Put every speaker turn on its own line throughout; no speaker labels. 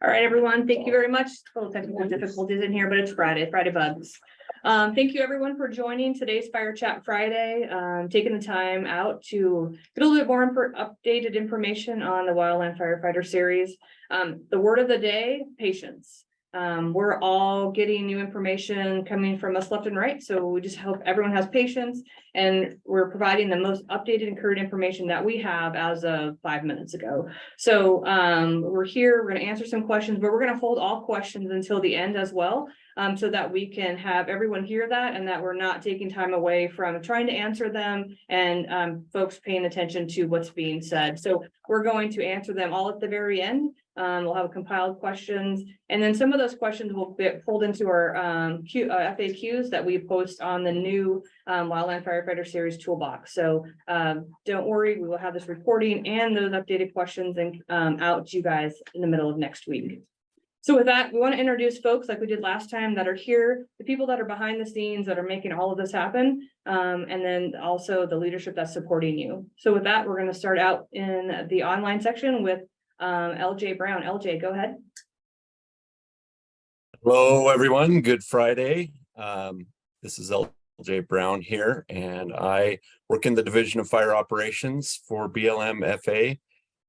All right, everyone. Thank you very much. A little technical difficulties in here, but it's Friday bugs. Thank you everyone for joining today's Fire Chat Friday, taking the time out to get a little bit more updated information on the Wildland Firefighter series. The word of the day, patience. We're all getting new information coming from us left and right. So we just hope everyone has patience, and we're providing the most updated and current information that we have as of 5 minutes ago. So we're here, we're going to answer some questions, but we're going to hold all questions until the end as well. So that we can have everyone hear that, and that we're not taking time away from trying to answer them and folks paying attention to what's being said. So we're going to answer them all at the very end. We'll have compiled questions, and then some of those questions will get pulled into our FAQs that we post on the new Wildland Firefighter series toolbox. So don't worry, we will have this recording and those updated questions and out to you guys in the middle of next week. So with that, we want to introduce folks like we did last time that are here, the people that are behind the scenes that are making all of this happen, and then also the leadership that's supporting you. So with that, we're going to start out in the online section with LJ Brown. LJ, go ahead.
Hello, everyone. Good Friday. This is LJ Brown here, and I work in the Division of Fire Operations for BLM FA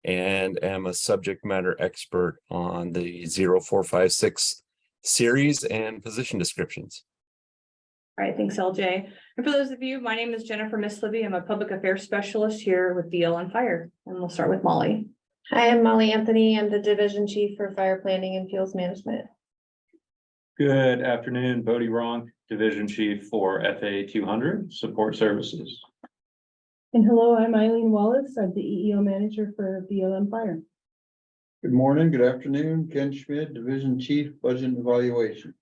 and am a subject matter expert on the 0456 series and position descriptions.
All right, thanks, LJ. And for those of you, my name is Jennifer Mislivy. I'm a public affairs specialist here with BLM Fire, and we'll start with Molly.
Hi, I'm Molly Anthony. I'm the Division Chief for Fire Planning and Fuels Management.
Good afternoon, Bodie Ronk, Division Chief for FA 200 Support Services.
And hello, I'm Eileen Wallace. I'm the EEO Manager for BLM Fire.
Good morning, good afternoon. Ken Schmidt, Division Chief, Budget and Evaluation.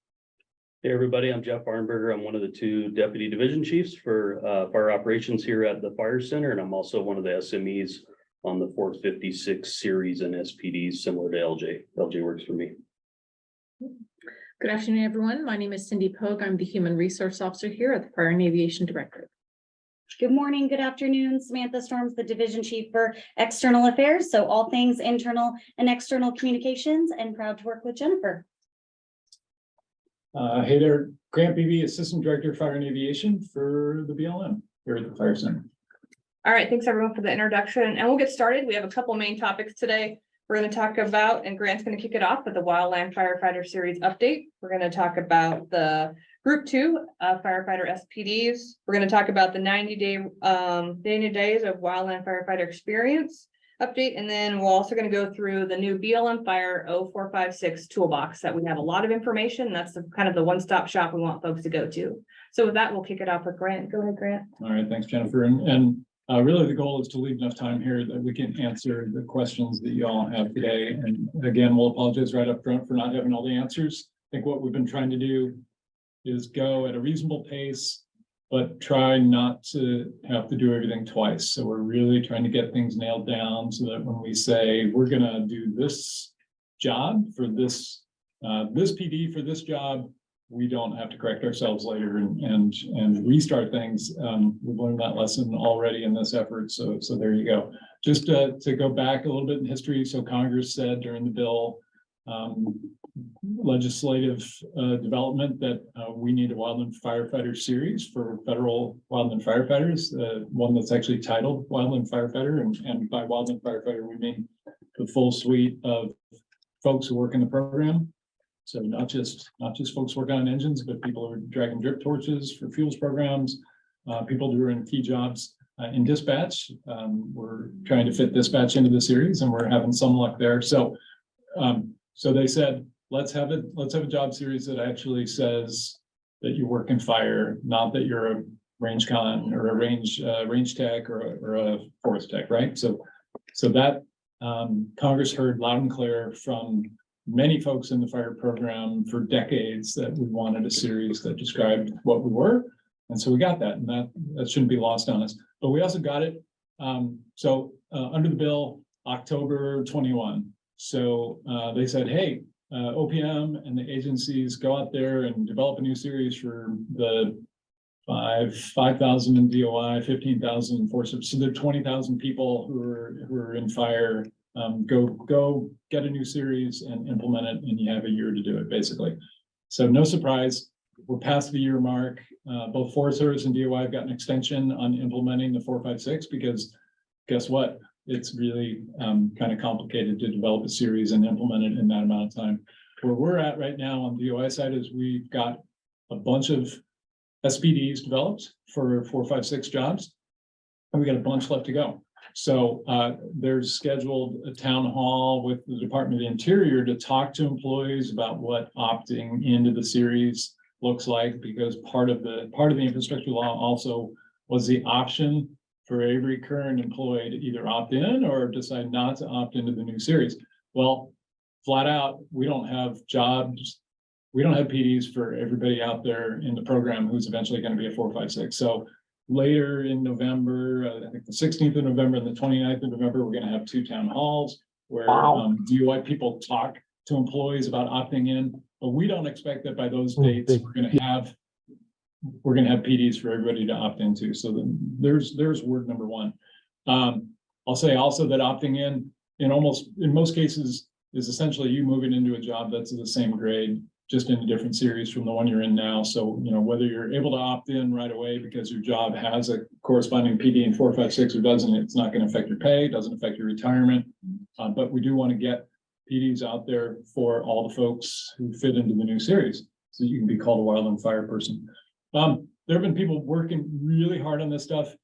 Hey, everybody, I'm Jeff Barnberger. I'm one of the two Deputy Division Chiefs for Fire Operations here at the Fire Center, and I'm also one of the SMEs on the 456 series and SPDs similar to LJ. LJ works for me.
Good afternoon, everyone. My name is Cindy Pogue. I'm the Human Resource Officer here at the Fire and Aviation Directorate.
Good morning, good afternoon. Samantha Storms, the Division Chief for External Affairs. So all things internal and external communications, and proud to work with Jennifer.
Hey there, Grant Beebe, Assistant Director of Fire and Aviation for the BLM here at the Fire Center.
All right, thanks everyone for the introduction, and we'll get started. We have a couple main topics today. We're going to talk about, and Grant's going to kick it off with the Wildland Firefighter series update. We're going to talk about the Group 2 firefighter SPDs. We're going to talk about the 90 days of Wildland Firefighter experience update, and then we're also going to go through the new BLM Fire 0456 toolbox that we have a lot of information. That's kind of the one-stop shop we want folks to go to. So with that, we'll kick it off with Grant. Go ahead, Grant.
All right, thanks, Jennifer. And really the goal is to leave enough time here that we can answer the questions that you all have today. And again, we'll apologize right up front for not having all the answers. I think what we've been trying to do is go at a reasonable pace, but try not to have to do everything twice. So we're really trying to get things nailed down so that when we say we're gonna do this job for this PD for this job, we don't have to correct ourselves later and restart things. We've learned that lesson already in this effort. So there you go. Just to go back a little bit in history. So Congress said during the bill, legislative development that we need a Wildland Firefighter series for federal wildland firefighters, one that's actually titled Wildland Firefighter, and by Wildland Firefighter we mean the full suite of folks who work in the program. So not just folks working on engines, but people who are dragging drip torches for fuels programs, people who are in key jobs in dispatch. We're trying to fit dispatch into the series, and we're having some luck there. So they said, let's have a job series that actually says that you work in fire, not that you're a range con or a range tech or a forest tech, right? So that Congress heard loud and clear from many folks in the fire program for decades that we wanted a series that described what we were. And so we got that, and that shouldn't be lost on us. But we also got it. Under the bill, October 21. So they said, hey, OPM and the agencies go out there and develop a new series for the 5,000 in DOI, 15,000 in force. So there are 20,000 people who are in fire Go get a new series and implement it, and you have a year to do it, basically. So no surprise, we're past the year mark. Both Forest Service and DOI have got an extension on implementing the 456 because guess what? It's really kind of complicated to develop a series and implement it in that amount of time. Where we're at right now on the DOI side is we've got a bunch of SPDs developed for 456 jobs, and we got a bunch left to go. So there's scheduled a town hall with the Department of the Interior to talk to employees about what opting into the series looks like, because part of the infrastructure law also was the option for every current employee to either opt in or decide not to opt into the new series. Well, flat out, we don't have jobs. We don't have PDs for everybody out there in the program who's eventually going to be a 456. So later in November, I think the 16th of November and the 29th of November, we're going to have 2 town halls where DOI people talk to employees about opting in. But we don't expect that by those dates, we're going to have PDs for everybody to opt into. So then there's word number one. I'll say also that opting in most cases is essentially you moving into a job that's the same grade, just in a different series from the one you're in now. So, you know, whether you're able to opt in right away because your job has a corresponding PD in 456 or doesn't, it's not going to affect your pay, doesn't affect your retirement. But we do want to get PDs out there for all the folks who fit into the new series, so you can be called a Wildland Fire person. There have been people working really hard on this stuff,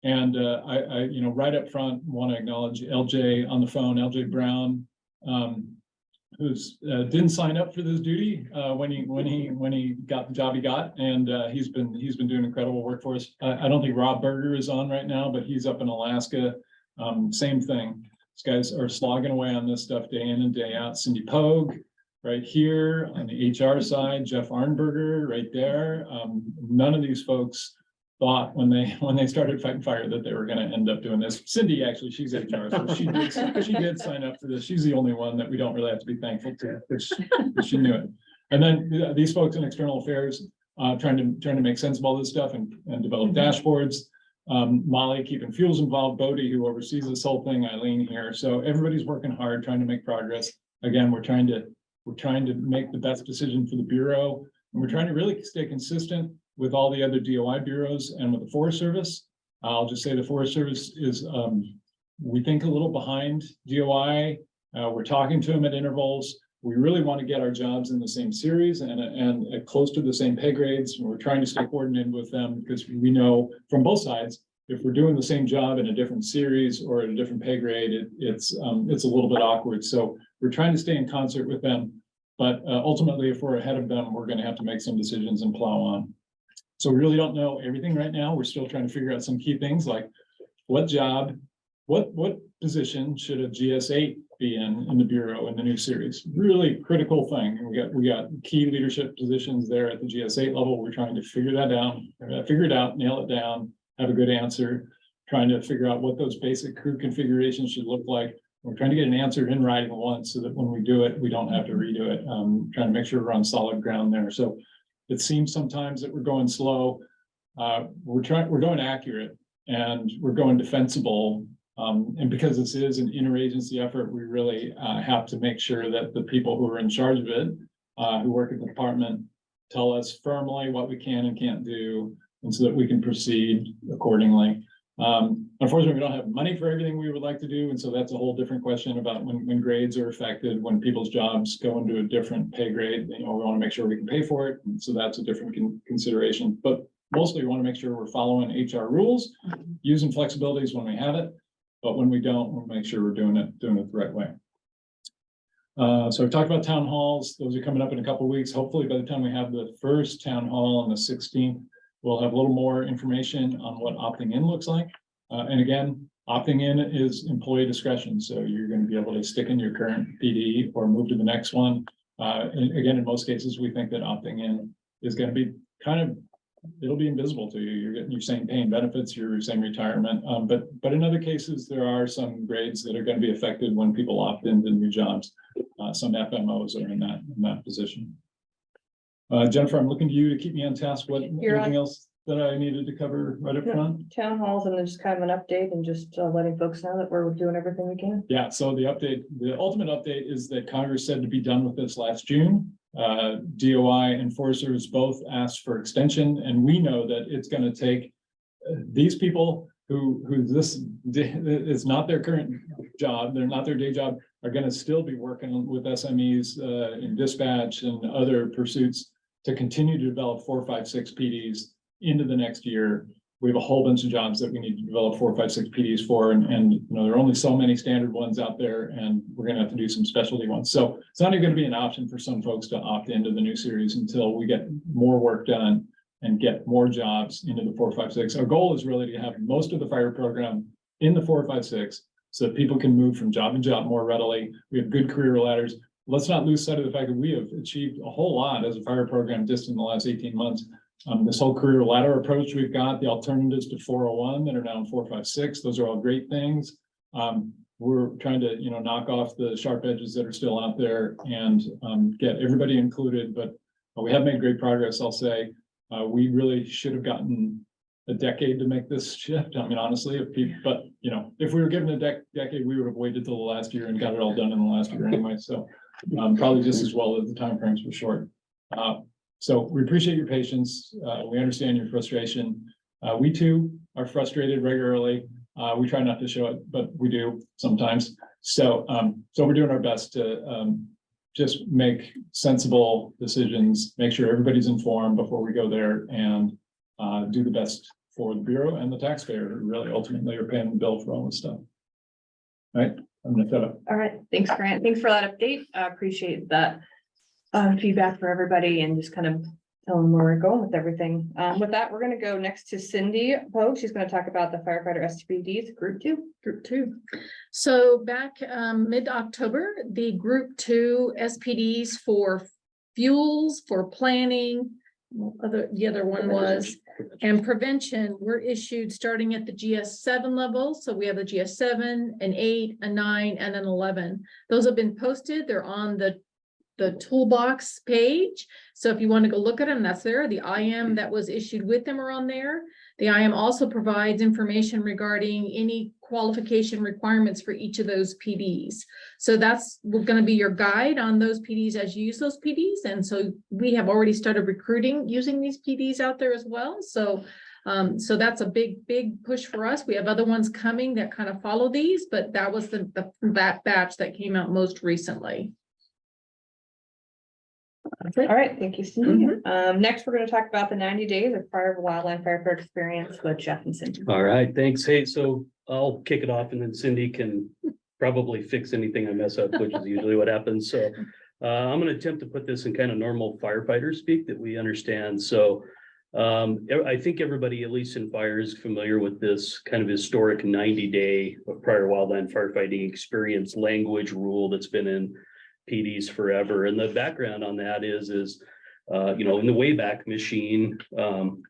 and I right up front want to acknowledge LJ on the phone, LJ Brown, who's didn't sign up for this duty when he got the job he got, and he's been doing incredible work for us. I don't think Rob Berger is on right now, but he's up in Alaska. Same thing. These guys are slogging away on this stuff day in and day out. Cindy Pogue right here on the HR side, Jeff Arnberger right there. None of these folks thought when they started fighting fire that they were going to end up doing this. Cindy, actually, she's HR, so she did sign up for this. She's the only one that we don't really have to be thankful to, because she knew it. And then these folks in external affairs trying to make sense of all this stuff and develop dashboards. Molly keeping fuels involved, Bodie, who oversees this whole thing, Eileen here. So everybody's working hard, trying to make progress. Again, we're trying to make the best decision for the Bureau, and we're trying to really stay consistent with all the other DOI bureaus and with the Forest Service. I'll just say the Forest Service is, we think, a little behind DOI. We're talking to them at intervals. We really want to get our jobs in the same series and close to the same pay grades. And we're trying to stay coordinated with them, because we know from both sides, if we're doing the same job in a different series or at a different pay grade, it's a little bit awkward. So we're trying to stay in concert with them. But ultimately, if we're ahead of them, we're going to have to make some decisions and plow on. So we really don't know everything right now. We're still trying to figure out some key things like what job, what position should a GS8 be in the Bureau in the new series. Really critical thing. We got key leadership positions there at the GS8 level. We're trying to figure that down, figure it out, nail it down, have a good answer, trying to figure out what those basic crew configurations should look like. We're trying to get an answer in writing once, so that when we do it, we don't have to redo it. Trying to make sure we're on solid ground there. So it seems sometimes that we're going slow. We're going accurate, and we're going defensible. And because this is an interagency effort, we really have to make sure that the people who are in charge of it, who work at the department, tell us firmly what we can and can't do, and so that we can proceed accordingly. Unfortunately, we don't have money for everything we would like to do, and so that's a whole different question about when grades are affected, when people's jobs go into a different pay grade. We want to make sure we can pay for it, and so that's a different consideration. But mostly, we want to make sure we're following HR rules, using flexibilities when we have it, but when we don't, we'll make sure we're doing it the right way. So we talked about town halls. Those are coming up in a couple of weeks. Hopefully, by the time we have the first town hall on the 16th, we'll have a little more information on what opting in looks like. And again, opting in is employee discretion. So you're going to be able to stick in your current PD or move to the next one. And again, in most cases, we think that opting in is going to be it'll be invisible to you. You're getting your same pay and benefits, your same retirement. But in other cases, there are some grades that are going to be affected when people opt into new jobs. Some FMOs are in that position. Jennifer, I'm looking to you to keep me on task. Anything else that I needed to cover right up front?
Town halls and then just kind of an update and just letting folks know that we're doing everything we can.
Yeah, so the ultimate update is that Congress said to be done with this last June. DOI enforcers both asked for extension, and we know that it's gonna take these people who this is not their current job, they're not their day job, are gonna still be working with SMEs in dispatch and other pursuits to continue to develop 4, 5, 6 PDs into the next year. We have a whole bunch of jobs that we need to develop 4, 5, 6 PDs for, and you know, there are only so many standard ones out there, and we're gonna have to do some specialty ones. So it's not even gonna be an option for some folks to opt into the new series until we get more work done and get more jobs into the 4, 5, 6. Our goal is really to have most of the fire program in the 4, 5, 6, so that people can move from job to job more readily. We have good career ladders. Let's not lose sight of the fact that we have achieved a whole lot as a fire program just in the last 18 months. This whole career ladder approach we've got, the alternatives to 401 that are now in 4, 5, 6, those are all great things. We're trying to, you know, knock off the sharp edges that are still out there and get everybody included, but we have made great progress, I'll say. We really should have gotten a decade to make this shift. I mean, honestly, if people, but you know, if we were given a decade, we would have waited till the last year and got it all done in the last year anyway. So probably just as well as the timeframes were short. So we appreciate your patience. We understand your frustration. We too are frustrated regularly. We try not to show it, but we do sometimes. So we're doing our best to just make sensible decisions, make sure everybody's informed before we go there, and do the best for the Bureau and the taxpayer who really ultimately are paying the bill for all this stuff. All right, I'm gonna shut up.
All right, thanks, Grant. Thanks for that update. I appreciate that feedback for everybody and just kind of tell them where we're going with everything. With that, we're gonna go next to Cindy Pogue. She's gonna talk about the firefighter STPDs, Group 2.
Group 2. So back mid-October, the Group 2 SPDs for fuels, for planning, the other one was, and prevention were issued starting at the GS7 level. So we have a GS7, an 8, a 9, and an 11. Those have been posted. They're on the Toolbox page. So if you want to go look at them, that's there. The IM that was issued with them are on there. The IM also provides information regarding any qualification requirements for each of those PDs. So that's going to be your guide on those PDs as you use those PDs. And so we have already started recruiting using these PDs out there as well. So so that's a big push for us. We have other ones coming that kind of follow these, but that was that batch that came out most recently.
All right, thank you, Cindy. Next, we're going to talk about the 90 days of prior wildland firefighter experience with Jeff and Cindy.
All right, thanks. Hey, so I'll kick it off and then Cindy can probably fix anything I mess up, which is usually what happens. So I'm going to attempt to put this in kind of normal firefighter speak that we understand. So I think everybody, at least in fire, is familiar with this kind of historic 90-day of prior wildland firefighting experience language rule that's been in PDs forever. And the background on that is you know, in the Wayback Machine,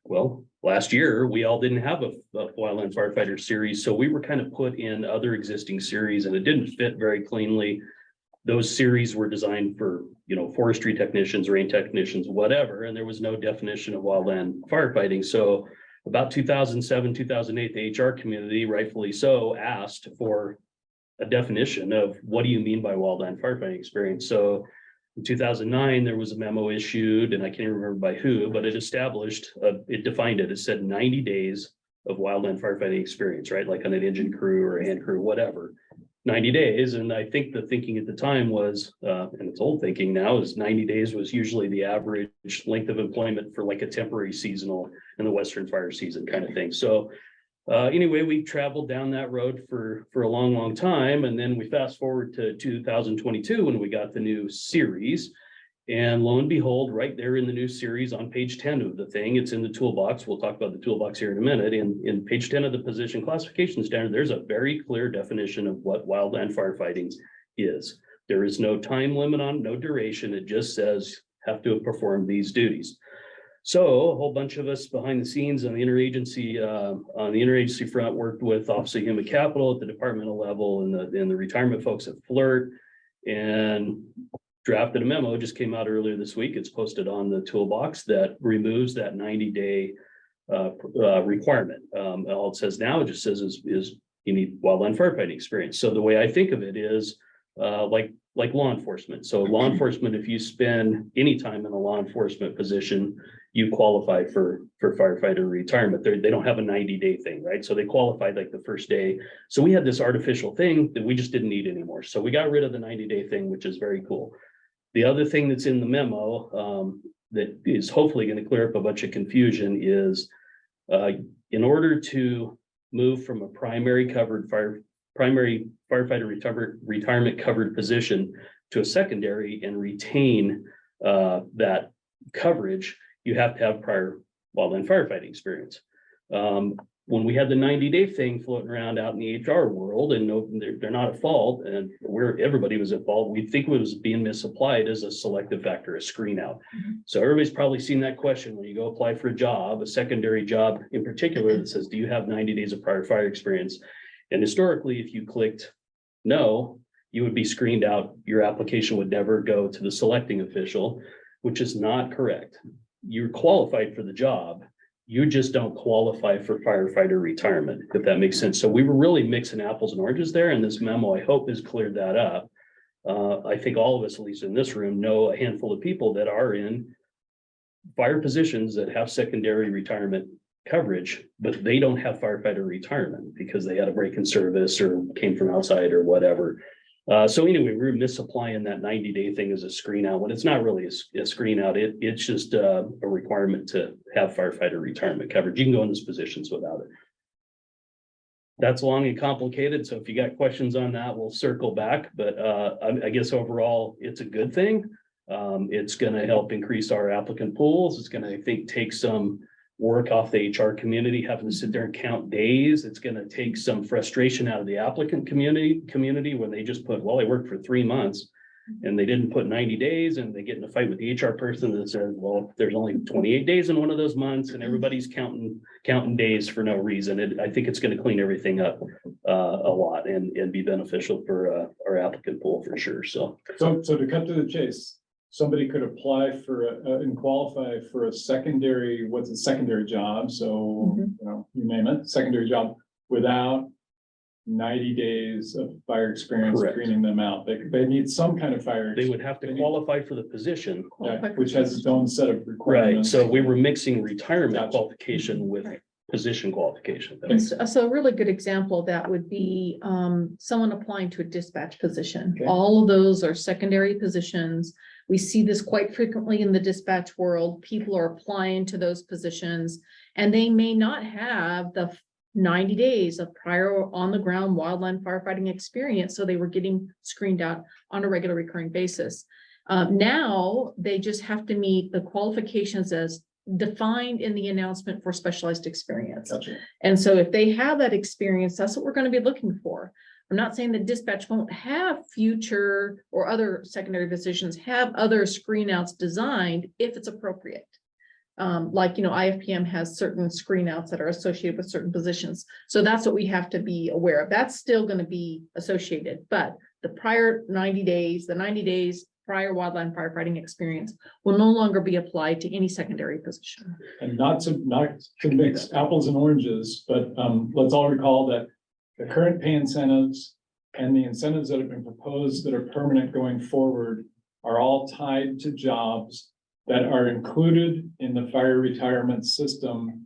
well, last year, we all didn't have a Wildland Firefighter series. So we were kind of put in other existing series and it didn't fit very cleanly. Those series were designed for, you know, forestry technicians, rain technicians, whatever. And there was no definition of wildland firefighting. So about 2007, 2008, the HR community, rightfully so, asked for a definition of what do you mean by wildland firefighting experience. So in 2009, there was a memo issued, and I can't remember by who, but it established, it defined it. It said 90 days of wildland firefighting experience, right? Like on an engine crew or a hand crew, whatever, 90 days. And I think the thinking at the time was, and it's old thinking now, is 90 days was usually the average length of employment for like a temporary seasonal in the Western fire season kind of thing. So anyway, we traveled down that road for a long time. And then we fast forward to 2022 when we got the new series. And lo and behold, right there in the new series on page 10 of the thing, it's in the toolbox. We'll talk about the toolbox here in a minute. In page 10 of the position classification standard, there's a very clear definition of what wildland firefighting is. There is no time limit on, no duration. It just says have to perform these duties. So a whole bunch of us behind the scenes on the interagency front worked with Office of Human Capital at the departmental level and the retirement folks at FLIRT and drafted a memo, just came out earlier this week. It's posted on the toolbox that removes that 90-day requirement. All it says now, it just says is you need wildland firefighting experience. So the way I think of it is like law enforcement. So law enforcement, if you spend any time in a law enforcement position, you qualify for firefighter retirement. They don't have a 90-day thing, right? So they qualified like the first day. So we had this artificial thing that we just didn't need anymore. So we got rid of the 90-day thing, which is very cool. The other thing that's in the memo that is hopefully going to clear up a bunch of confusion is in order to move from a primary firefighter retirement covered position to a secondary and retain that coverage, you have to have prior wildland firefighting experience. When we had the 90-day thing floating around out in the HR world, and no, they're not at fault, and where everybody was at fault, we think it was being misapplied as a selective factor, a screen out. So everybody's probably seen that question when you go apply for a job, a secondary job in particular, that says, do you have 90 days of prior fire experience? And historically, if you clicked no, you would be screened out. Your application would never go to the selecting official, which is not correct. You're qualified for the job. You just don't qualify for firefighter retirement, if that makes sense. So we were really mixing apples and oranges there, and this memo, I hope, has cleared that up. I think all of us, at least in this room, know a handful of people that are in fire positions that have secondary retirement coverage, but they don't have firefighter retirement because they had a break in service or came from outside or whatever. So anyway, we're misapplying that 90-day thing as a screen out when it's not really a screen out. It's just a requirement to have firefighter retirement coverage. You can go in those positions without it. That's long and complicated. So if you got questions on that, we'll circle back. But I guess overall, it's a good thing. It's going to help increase our applicant pools. It's going to, I think, take some work off the HR community, having to sit there and count days. It's going to take some frustration out of the applicant community when they just put, well, I worked for 3 months and they didn't put 90 days, and they get in a fight with the HR person that says, well, there's only 28 days in one of those months, and everybody's counting days for no reason. I think it's going to clean everything up a lot and be beneficial for our applicant pool for sure. So
to cut to the chase, somebody could apply for and qualify for a secondary, what's a secondary job? So, you know, you name it, secondary job without 90 days of fire experience.
Correct.
Screening them out. They need some kind of fire.
they would have to qualify for the position.
Which has its own set of
Right.
requirements.
So we were mixing retirement
Gotcha.
qualification with
Right.
position qualification.
So a really good example of that would be someone applying to a dispatch position.
Okay.
All of those are secondary positions. We see this quite frequently in the dispatch world. People are applying to those positions and they may not have the 90 days of prior on the ground wildland firefighting experience. So they were getting screened out on a regular recurring basis. Now they just have to meet the qualifications as defined in the announcement for specialized experience.
Gotcha.
And so if they have that experience, that's what we're going to be looking for. I'm not saying that dispatch won't have future or other secondary positions have other screen outs designed if it's appropriate. Like, you know, IFPM has certain screen outs that are associated with certain positions. So that's what we have to be aware of. That's still going to be associated, but the prior 90 days, the 90 days prior wildland firefighting experience will no longer be applied to any secondary position.
And not to mix apples and oranges, but let's all recall that the current pay incentives and the incentives that have been proposed that are permanent going forward are all tied to jobs that are included in the fire retirement system,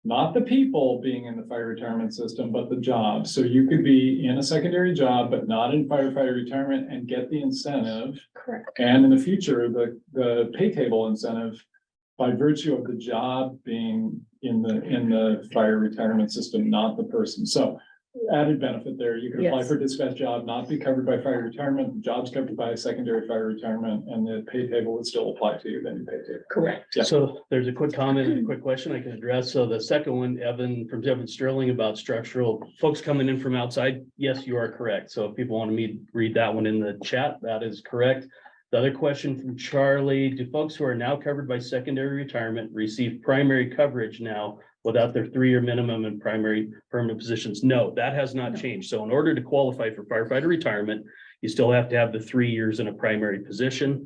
not the people being in the fire retirement system, but the jobs. So you could be in a secondary job, but not in firefighter retirement and get the incentive.
Correct.
And in the future, the pay table incentive by virtue of the job being in the fire retirement system, not the person. So added benefit there. You can apply
Yes.
for a dispatch job, not be covered by fire retirement, the job's covered by secondary fire retirement, and the pay table would still apply to you, then you pay table.
Correct.
Yeah.
So there's a quick comment and a quick question I can address. So the second one, Evan Sterling about structural folks coming in from outside. Yes, you are correct. So if people want me to read that one in the chat, that is correct. The other question from Charlie, do folks who are now covered by secondary retirement receive primary coverage now without their 3-year minimum and primary permanent positions? No, that has not changed. So in order to qualify for firefighter retirement, you still have to have the 3 years in a primary position.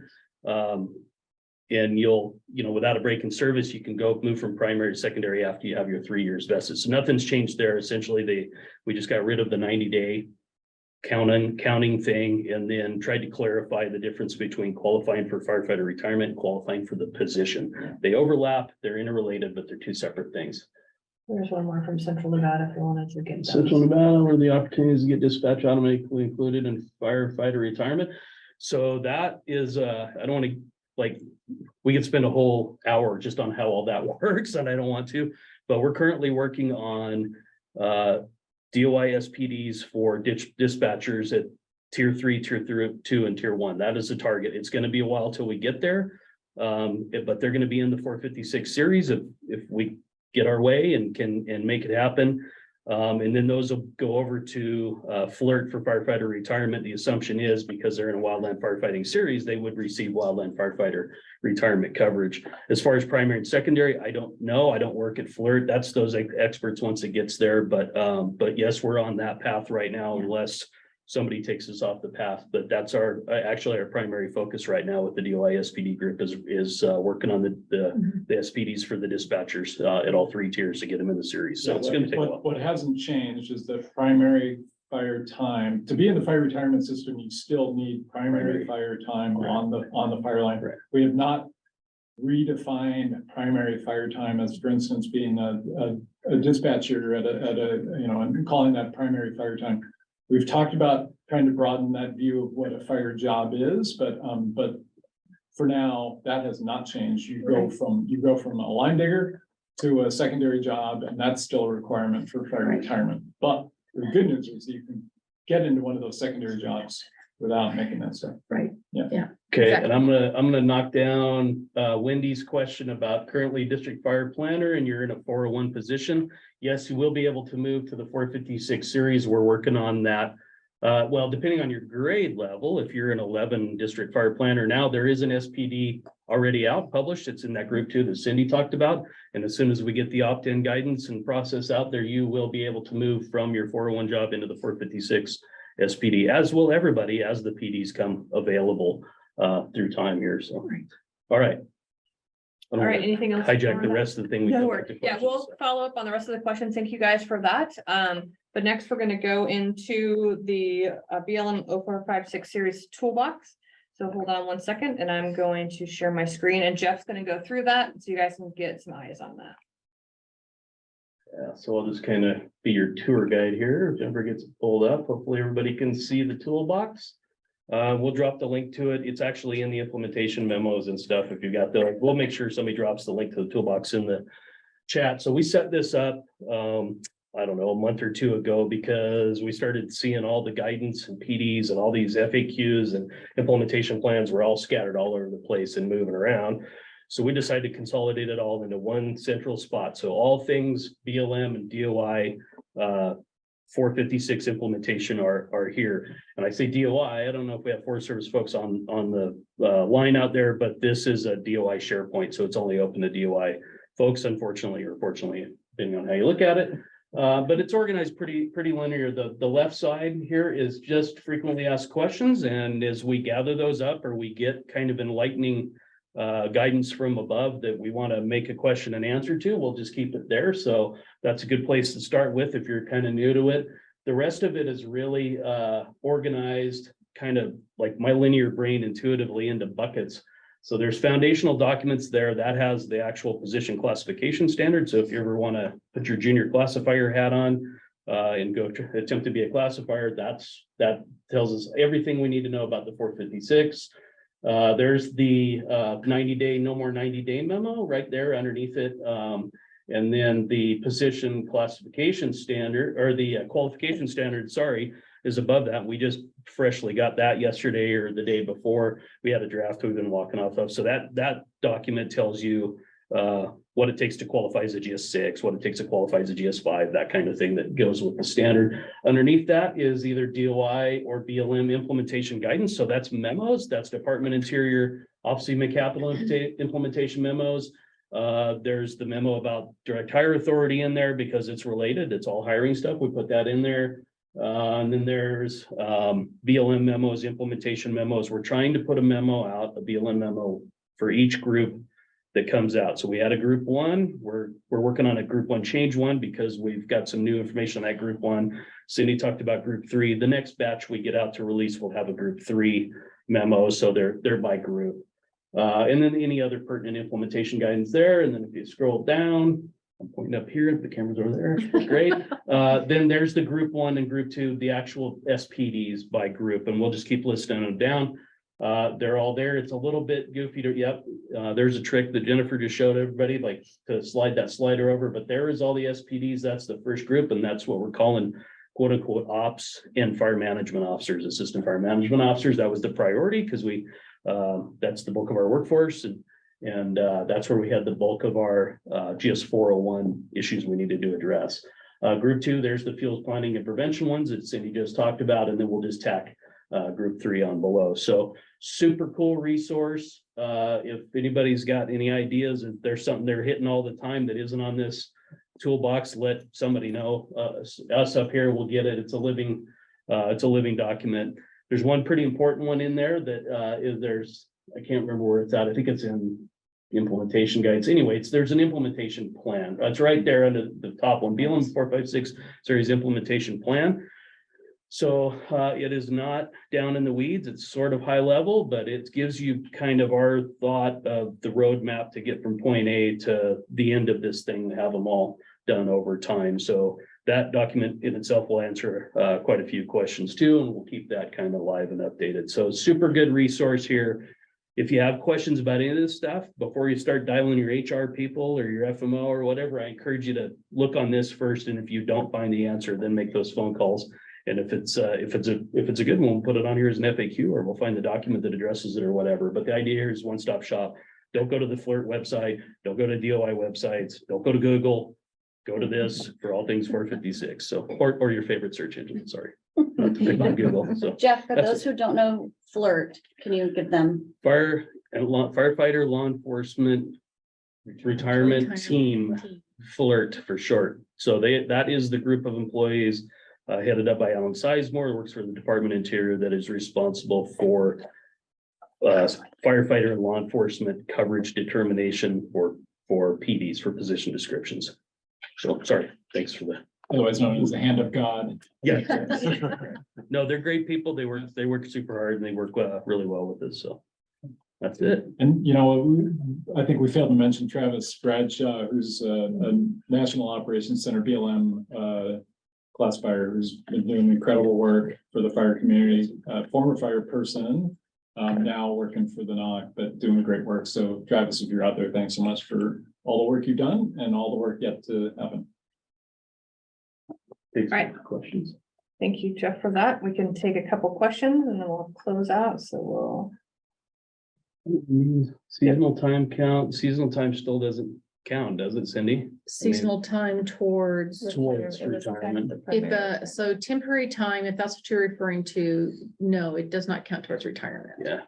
and you'll, without a break in service, you can move from primary to secondary after you have your 3 years vested. So nothing's changed there. Essentially, we just got rid of the 90-day counting thing, and then tried to clarify the difference between qualifying for firefighter retirement and qualifying for the position. They overlap, they're interrelated, but they're two separate things.
There's one more from Central Nevada if you wanted to get.
Central Nevada, where the opportunities to get dispatch automatically included in firefighter retirement. So that is, I don't want to, we could spend a whole hour just on how all that works, and I don't want to, but we're currently working on DOI SPDs for dispatchers at tier 3, tier 2, and tier 1. That is the target. It's going to be a while till we get there. But they're going to be in the 456 series if we get our way and can make it happen. And then those will go over to FLIRT for firefighter retirement. The assumption is because they're in a wildland firefighting series, they would receive wildland firefighter retirement coverage. As far as primary and secondary, I don't know. I don't work at FLIRT. That's those experts once it gets there. But yes, we're on that path right now, unless somebody takes us off the path. But that's actually our primary focus right now with the DOI SPD group is working on the SPDs for the dispatchers at all 3 tiers to get them in the series. So it's going to take a while.
What hasn't changed is the primary fire time. To be in the fire retirement system, you still need primary fire time on the fire line.
Right.
We have not redefined primary fire time as, for instance, being a dispatcher at a and calling that primary fire time. We've talked about trying to broaden that view of what a fire job is, but for now, that has not changed. You go from a line digger to a secondary job, and that's still a requirement for fire retirement. But the good news is you can get into one of those secondary jobs without making that step.
Right.
Yeah.
Okay,
Exactly.
and I'm gonna knock down Wendy's question about currently district fire planner and you're in a 401 position. Yes, you will be able to move to the 456 series. We're working on that. Well, depending on your grade level, if you're an 11 district fire planner now, there is an SPD already out published. It's in that group 2 that Cindy talked about. And as soon as we get the opt-in guidance and process out there, you will be able to move from your 401 job into the 456 SPD, as will everybody as the PDs come available through time here. So, all right. I don't
All right,
wanna
anything else?
hijack the rest of the thing. We
No
go
worries.
back to
Yeah,
questions.
we'll follow up on the rest of the questions. Thank you guys for that. But next we're gonna go into the BLM 0456 series toolbox. So hold on one second and I'm going to share my screen and Jeff's gonna go through that so you guys can get some eyes on that.
Yeah, so I'll just kind of be your tour guide here. If Jennifer gets pulled up, hopefully everybody can see the toolbox. We'll drop the link to it. It's actually in the implementation memos and stuff. If you got we'll make sure somebody drops the link to the toolbox in the chat. So we set this up, I don't know, a month or 2 ago, because we started seeing all the guidance and PDs and all these FAQs and implementation plans were all scattered all over the place and moving around. So we decided to consolidate it all into one central spot. So all things BLM and DOI 456 implementation are here. And I say DOI, I don't know if we have Forest Service folks on the line out there, but this is a DOI SharePoint. So it's only open to DOI folks, unfortunately, or fortunately, depending on how you look at it. But it's organized pretty linear. The left side here is just frequently asked questions. And as we gather those up or we get kind of enlightening guidance from above that we want to make a question and answer to, we'll just keep it there. So that's a good place to start with if you're kind of new to it. The rest of it is really organized kind of like my linear brain intuitively into buckets. So there's foundational documents there that has the actual position classification standard. So if you ever want to put your junior classifier hat on and go attempt to be a classifier, that tells us everything we need to know about the 456. There's the 90-day, no more 90-day memo right there underneath it. And then the position classification standard or the qualification standard, sorry, is above that. We just freshly got that yesterday or the day before. We had a draft we've been walking off of. So that document tells you what it takes to qualify as a GS6, what it takes to qualify as a GS5, that kind of thing that goes with the standard. Underneath that is either DOI or BLM implementation guidance. So that's memos, that's Department Interior Office of Human Capital implementation memos. There's the memo about direct hire authority in there because it's related. It's all hiring stuff. We put that in there. And then there's BLM memos, implementation memos. We're trying to put a memo out, a BLM memo for each group that comes out. So we had a group one, we're working on a group one change one because we've got some new information on that group one. Cindy talked about group three. The next batch we get out to release, we'll have a group three memo, so they're by group. And then any other pertinent implementation guidance there. And then if you scroll down, I'm pointing up here, the camera's over there, great. Then there's the group one and group two, the actual SPDs by group, and we'll just keep listing them down. They're all there. It's a little bit goofy to, yep. There's a trick that Jennifer just showed everybody, like to slide that slider over, but there is all the SPDs. That's the first group, and that's what we're calling quote unquote ops and fire management officers, assistant fire management officers. That was the priority because that's the bulk of our workforce, and that's where we had the bulk of our GS 401 issues we needed to address. Group two, there's the fuels planning and prevention ones that Cindy just talked about, and then we'll just tack group three on below. So super cool resource. If anybody's got any ideas, if there's something they're hitting all the time that isn't on this toolbox, let somebody know. Us up here will get it. It's a living document. There's one pretty important one in there that I can't remember where it's at. I think it's in implementation guides. Anyway, there's an implementation plan. It's right there under the top one, BLM 456 series implementation plan. So it is not down in the weeds. It's sort of high level, but it gives you kind of our thought of the roadmap to get from point A to the end of this thing, to have them all done over time. So that document in itself will answer quite a few questions too, and we'll keep that kind of live and updated. So super good resource here. If you have questions about any of this stuff, before you start dialing your HR people or your FMO or whatever, I encourage you to look on this first. And if you don't find the answer, then make those phone calls. And if it's a good one, we'll put it on here as an FAQ, or we'll find the document that addresses it or whatever. But the idea here is one-stop shop. Don't go to the FLIRT website. Don't go to DOI websites. Don't go to Google. Go to this for all things 456. So, or your favorite search engine. Sorry, not to pick on Google. So
Jeff, for those who don't know FLIRT, can you give them?
Firefighter Law Enforcement Retirement Team, FLIRT for short. So that is the group of employees headed up by Alan Sizemore, who works for the Department of Interior, that is responsible for firefighter and law enforcement coverage determination for PDs, for position descriptions. So sorry, thanks for that.
Otherwise known as the hand of God.
Yeah. No, they're great people. They work super hard, and they work really well with us. So that's it.
And, I think we failed to mention Travis Bradshaw, who's a National Operations Center BLM classifier, who's been doing incredible work for the fire community, former fire person, now working for the NOC, but doing great work. So Travis, if you're out there, thanks so much for all the work you've done and all the work yet to happen.
Thanks.
Right.
Questions?
Thank you, Jeff, for that. We can take a couple questions and then we'll close out. So
Seasonal time count. Seasonal time still doesn't count, does it, Cindy?
Seasonal time towards.
Towards retirement.
So temporary time, if that's what you're referring to, no, it does not count towards retirement.
Yeah.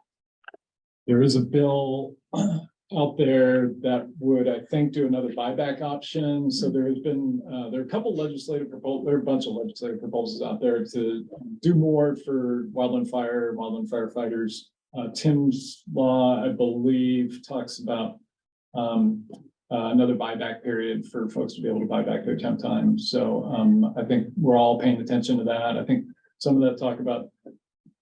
There is a bill out there that would, I think, do another buyback option. So there has been, there are a couple legislative proposals, there are a bunch of legislative proposals out there to do more for wildland fire, wildland firefighters. Tim's law, I believe, talks about another buyback period for folks to be able to buy back their temp time. So I think we're all paying attention to that. I think some of that talk about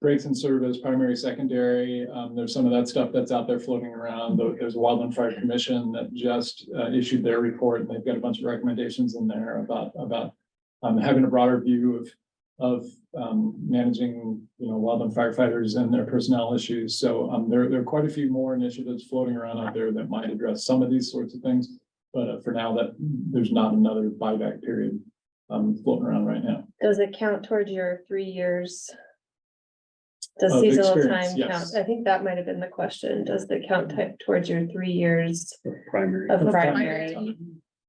breaks in service, primary, secondary. There's some of that stuff that's out there floating around. There's a Wildland Fire Commission that just issued their report, and they've got a bunch of recommendations in there about having a broader view of managing, wildland firefighters and their personnel issues. So there are quite a few more initiatives floating around out there that might address some of these sorts of things. But for now, that there's not another buyback period floating around right now.
Does it count towards your 3 years? Does
Of
seasonal
experience,
time
yes.
count? I think that might have been the question. Does it count towards your 3 years
Primary.
of
Of
primary
primary.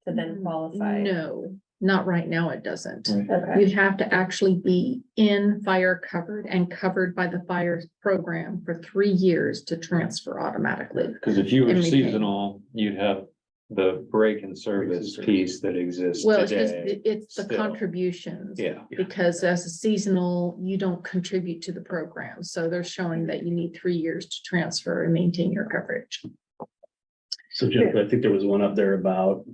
to then qualify?
No, not right now, it doesn't.
Okay,
You'd have to actually be in fire covered and covered by the fire program for 3 years to transfer automatically.
Because if you were
Everything.
seasonal, you'd have the break in service piece that exists
Well, it's just,
today.
it's the
still.
contributions.
Yeah,
Because as a seasonal, you don't contribute to the program. So they're showing that you need 3 years to transfer and maintain your coverage.
So Jennifer, I think there was one up there about.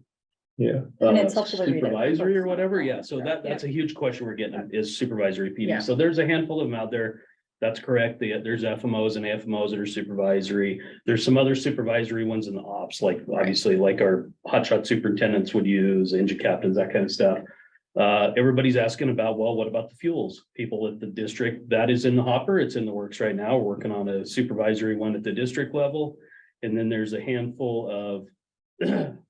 Yeah.
And it's helpful to read it.
Supervisory or whatever, yeah, so that's a huge question we're getting is supervisory
Yeah.
PD, so there's a handful of them out there. That's correct, there's FMOs and AFMOs that are supervisory, there's some other supervisory ones in the ops, like obviously like our hotshot superintendents would use, engine captains, that kind of stuff. Everybody's asking about, well, what about the fuels? People at the district, that is in the hopper, it's in the works right now, we're working on a supervisory one at the district level. And then there's a handful of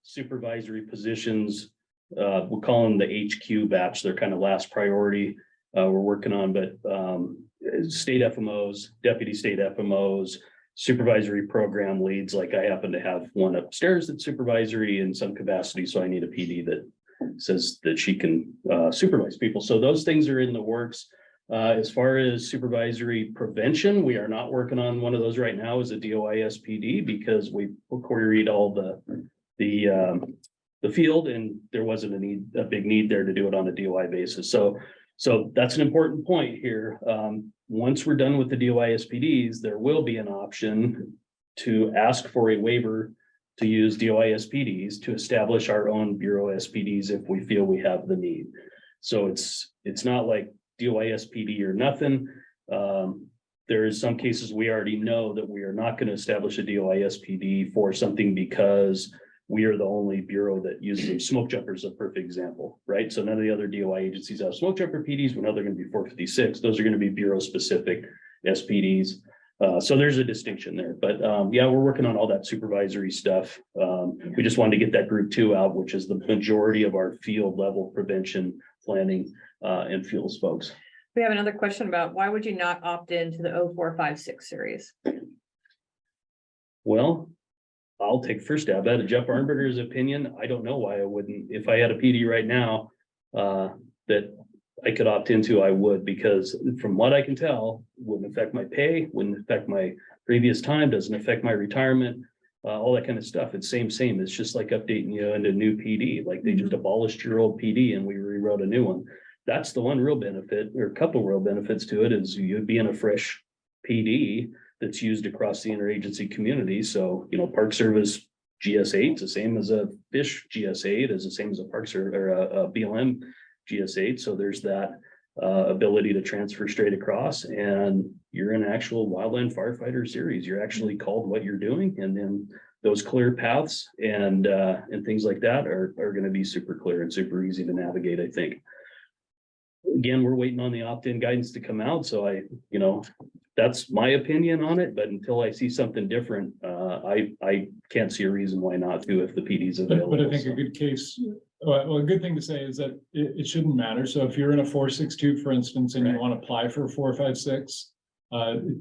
supervisory positions. We'll call them the HQ batch. They're kind of last priority we're working on, but state FMOs, deputy state FMOs, supervisory program leads. Like I happen to have one upstairs that's supervisory in some capacity. So I need a PD that says that she can supervise people. So those things are in the works. As far as supervisory prevention, we are not working on one of those right now as a DOI SPD because we queried all the field and there wasn't a big need there to do it on a DOI basis. So that's an important point here. Once we're done with the DOI SPDs, there will be an option to ask for a waiver to use DOI SPDs to establish our own Bureau SPDs if we feel we have the need. So it's not like DOI SPD or nothing. There is some cases we already know that we are not going to establish a DOI SPD for something because we are the only bureau that uses them. Smoke jumpers is a perfect example, right? So none of the other DOI agencies have smoke jumper PDs. We know they're going to be 456. Those are going to be bureau specific SPDs. So there's a distinction there, but yeah, we're working on all that supervisory stuff. We just wanted to get that group 2 out, which is the majority of our field level prevention planning and fuels folks.
We have another question about why would you not opt into the 0456 series?
Well, I'll take first stab at it. Jeff Arnberger's opinion. I don't know why I wouldn't. If I had a PD right now that I could opt into, I would, because from what I can tell, wouldn't affect my pay, wouldn't affect my previous time, doesn't affect my retirement, all that kind of stuff. It's same. It's just like updating you into a new PD. Like they just abolished your old PD and we rewrote a new one. That's the one real benefit, or a couple real benefits to it, is you'd be in a fresh PD that's used across the interagency community. So, Park Service GS8 is the same as a fish GS8, is the same as a Park Service or a BLM GS8. So there's that ability to transfer straight across, and you're in actual Wildland Firefighter series. You're actually called what you're doing, and then those clear paths and things like that are going to be super clear and super easy to navigate, I think. Again, we're waiting on the opt-in guidance to come out. So that's my opinion on it, but until I see something different, I can't see a reason why not to if the PD is available.
But I think a good case, well, a good thing to say is that it shouldn't matter. So if you're in a 462, for instance, and you want to apply for a 456,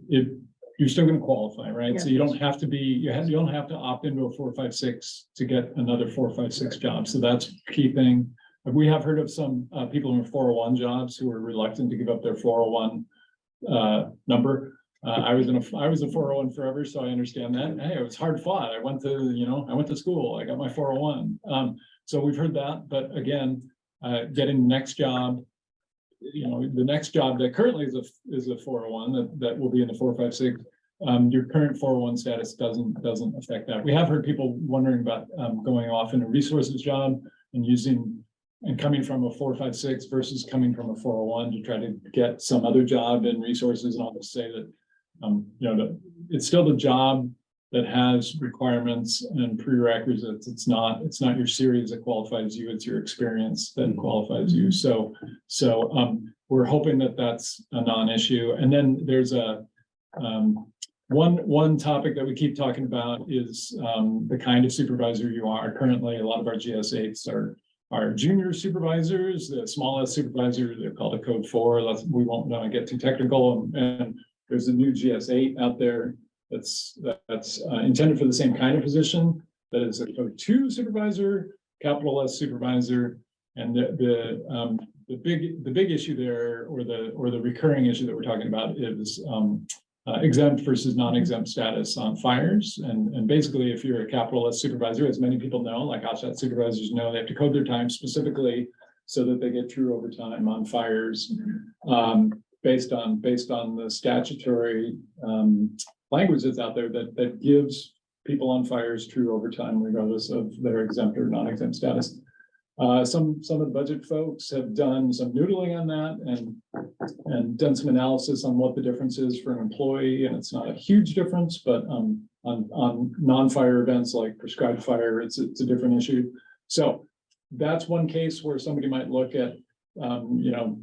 you're still going to qualify, right?
Yeah.
So you don't have to be, you don't have to opt into a 456 to get another 456 job. So that's key thing. We have heard of some people in 401 jobs who are reluctant to give up their 401 number. I was in 401 forever, so I understand that. Hey, it was hard fought. I went to school. I got my 401. So we've heard that, but again, getting the next job, the next job that currently is a 401 that will be in the 456. Your current 401 status doesn't affect that. We have heard people wondering about going off in a resources job and coming from a 456 versus coming from a 401 to try to get some other job in resources. And I'll just say that, it's still the job that has requirements and prerequisites. It's not your series that qualifies you, it's your experience that qualifies you. So we're hoping that that's a non-issue. And then there's one topic that we keep talking about is the kind of supervisor you are. Currently, a lot of our GS8s are junior supervisors, the smallest supervisor, they're called a code 4. We won't get too technical. And there's a new GS8 out there that's intended for the same kind of position. That is a code 2 supervisor, capital S supervisor. And the big issue there, or the recurring issue that we're talking about, is exempt versus non-exempt status on fires. And basically, if you're a capital S supervisor, as many people know, like hotshot supervisors know, they have to code their time specifically so that they get true overtime on fires, based on the statutory language that's out there that gives people on fire is true overtime, regardless of their exempt or non-exempt status. Some of the budget folks have done some noodling on that and done some analysis on what the difference is for an employee, and it's not a huge difference, but on non-fire events like prescribed fire, it's a different issue. So that's one case where somebody might look at, you know,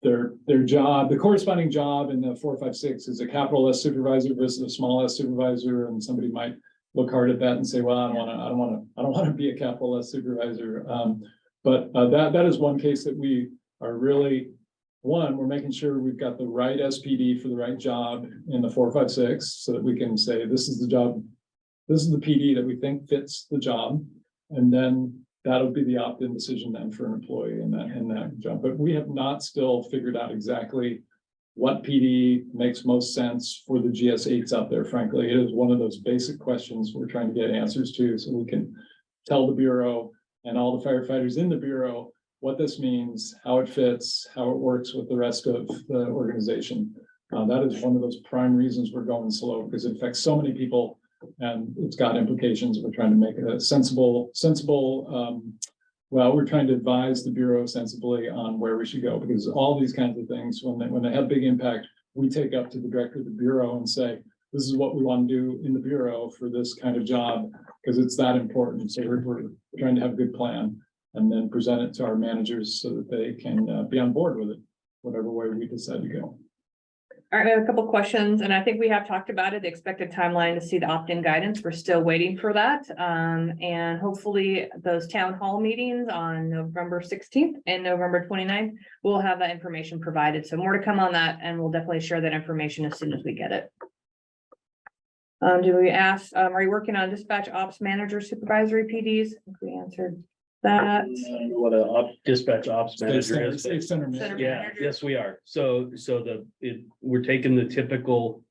their job, the corresponding job in the 456 is a capital S supervisor versus a small S supervisor, and somebody might look hard at that and say, well, I don't want to be a capital S supervisor. But that is one case that we are really, we're making sure we've got the right SPD for the right job in the 456, so that we can say, this is the job, this is the PD that we think fits the job. And then that'll be the opt-in decision then for an employee in that job. But we have not still figured out exactly what PD makes most sense for the GS8s out there. Frankly, it is one of those basic questions we're trying to get answers to, so we can tell the Bureau and all the firefighters in the Bureau what this means, how it fits, how it works with the rest of the organization. That is one of those prime reasons we're going slow, because it affects so many people and it's got implications. We're trying to make it a sensible, well, we're trying to advise the Bureau sensibly on where we should go, because all these kinds of things, when they have big impact, we take up to the director of the Bureau and say, this is what we want to do in the Bureau for this kind of job, because it's that important. So we're trying to have a good plan and then present it to our managers so that they can be on board with it, whatever way we decide to go.
All right, we have a couple questions, and I think we have talked about it, the expected timeline to see the opt-in guidance. We're still waiting for that. And hopefully those town hall meetings on November 16th and November 29th, we'll have that information provided. So more to come on that, and we'll definitely share that information as soon as we get it. Do we ask, are you working on dispatch ops manager supervisory PDs? I think we answered that.
What a dispatch ops manager is.
State center manager.
Yeah, yes, we are. So we're taking the typical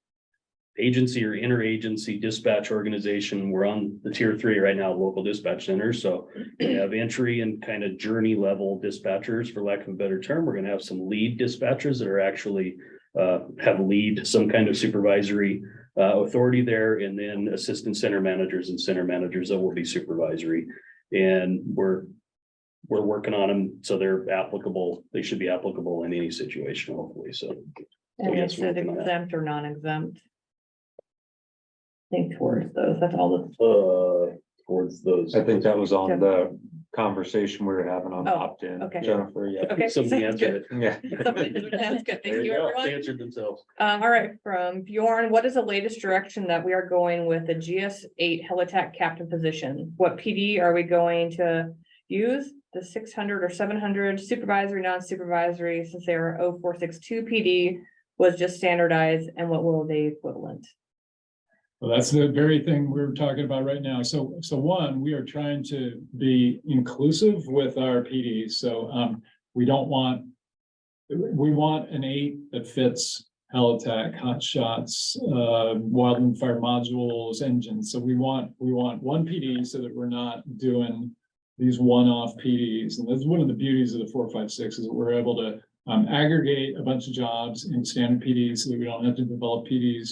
agency or interagency dispatch organization. We're on the tier 3 right now, local dispatch centers. So we have entry and kind of journey level dispatchers, for lack of a better term. We're going to have some lead dispatchers that are actually have lead, some kind of supervisory authority there, and then assistant center managers and center managers that will be supervisory. And we're working on them so they're applicable. They should be applicable in any situation, hopefully. So
And
yes,
is
we're
it
working on that.
exempt or non-exempt? Think towards those, that's all the.
Towards those.
I think that was on the conversation we were having on
Oh,
opt-in,
okay.
Jennifer, yeah.
Okay.
Somebody
sounds
answered
good.
it.
Yeah.
Sounds good.
There
Thank you,
go.
everyone.
They answered themselves.
All right, from Bjorn, what is the latest direction that we are going with the GS8 Helac Captain position? What PD are we going to use? The 600 or 700 supervisory, non-supervisory, since they are 0462 PD was just standardized, and what will they equivalent?
Well, that's the very thing we're talking about right now. So one, we are trying to be inclusive with our PDs. So we want an 8 that fits Helac, hot shots, Wildland Fire modules, engines. So we want one PD so that we're not doing these one-off PDs. And that's one of the beauties of the 456 is that we're able to aggregate a bunch of jobs in standard PDs so that we don't have to develop PDs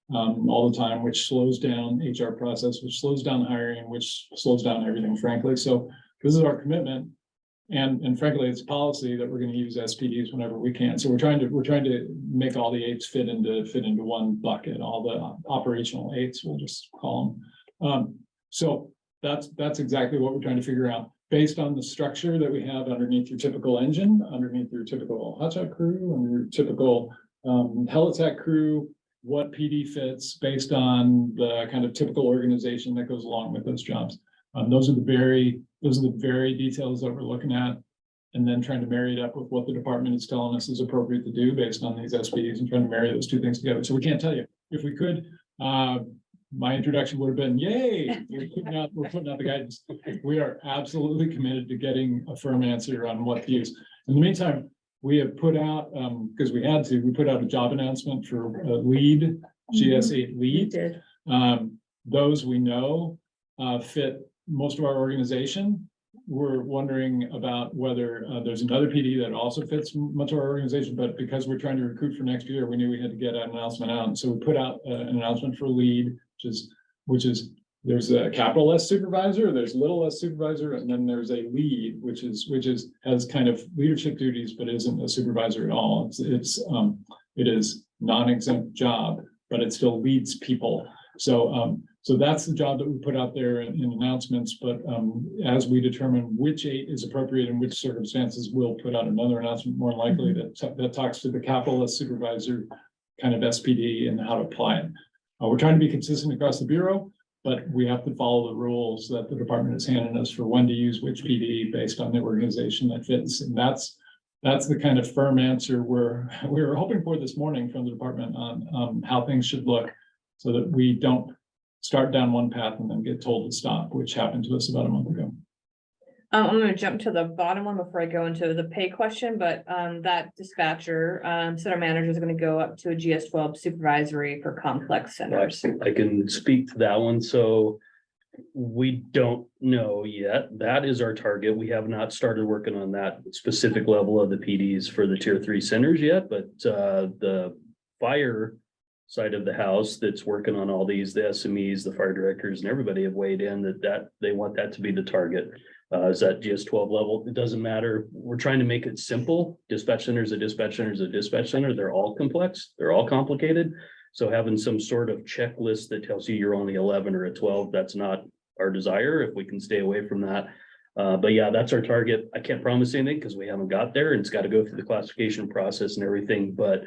all the time, which slows down HR process, which slows down hiring, which slows down everything, frankly. So this is our commitment. And frankly, it's policy that we're going to use SPDs whenever we can. So we're trying to make all the 8s fit into one bucket, all the operational 8s, we'll just call them. So that's exactly what we're trying to figure out based on the structure that we have underneath your typical engine, underneath your typical hotshot crew, and your typical Helac crew, what PD fits based on the kind of typical organization that goes along with those jobs. Those are the very details that we're looking at, and then trying to marry it up with what the department is telling us is appropriate to do based on these SPDs, and trying to marry those two things together. So we can't tell you. If we could, my introduction would have been, yay, we're putting out the guidance. We are absolutely committed to getting a firm answer on what to use. In the meantime, we have put out, because we put out a job announcement for lead, GS8 lead. Those we know fit most of our organization. We're wondering about whether there's another PD that also fits much of our organization, but because we're trying to recruit for next year, we knew we had to get an announcement out. So we put out an announcement for lead, which is which is, there's a capital S supervisor, there's little s supervisor, and then there's a lead, which has kind of leadership duties, but isn't a supervisor at all. It is non-exempt job, but it still leads people. So that's the job that we put out there in announcements, but as we determine which 8 is appropriate in which circumstances, we'll put out another announcement, more likely that talks to the capital S supervisor, kind of SPD, and how to apply it. We're trying to be consistent across the Bureau, but we have to follow the rules that the department is handing us for when to use which PD based on the organization that fits. And that's the kind of firm answer we were hoping for this morning from the department on how things should look, so that we don't start down one path and then get told to stop, which happened to us about a month ago.
I'm gonna jump to the bottom one before I go into the pay question, but that dispatcher, center manager is gonna go up to a GS12 supervisory for complex centers.
I can speak to that one. So we don't know yet. That is our target. We have not started working on that specific level of the PDs for the tier 3 centers yet, but the fire side of the house that's working on all these, the SMEs, the fire directors, and everybody have weighed in that they want that to be the target. Is that GS12 level? It doesn't matter. We're trying to make it simple. Dispatch center is a dispatch center is a dispatch center. They're all complex. They're all complicated. So having some sort of checklist that tells you you're only 11 or a 12, that's not our desire, if we can stay away from that. But yeah, that's our target. I can't promise anything because we haven't got there, and it's got to go through the classification process and everything, but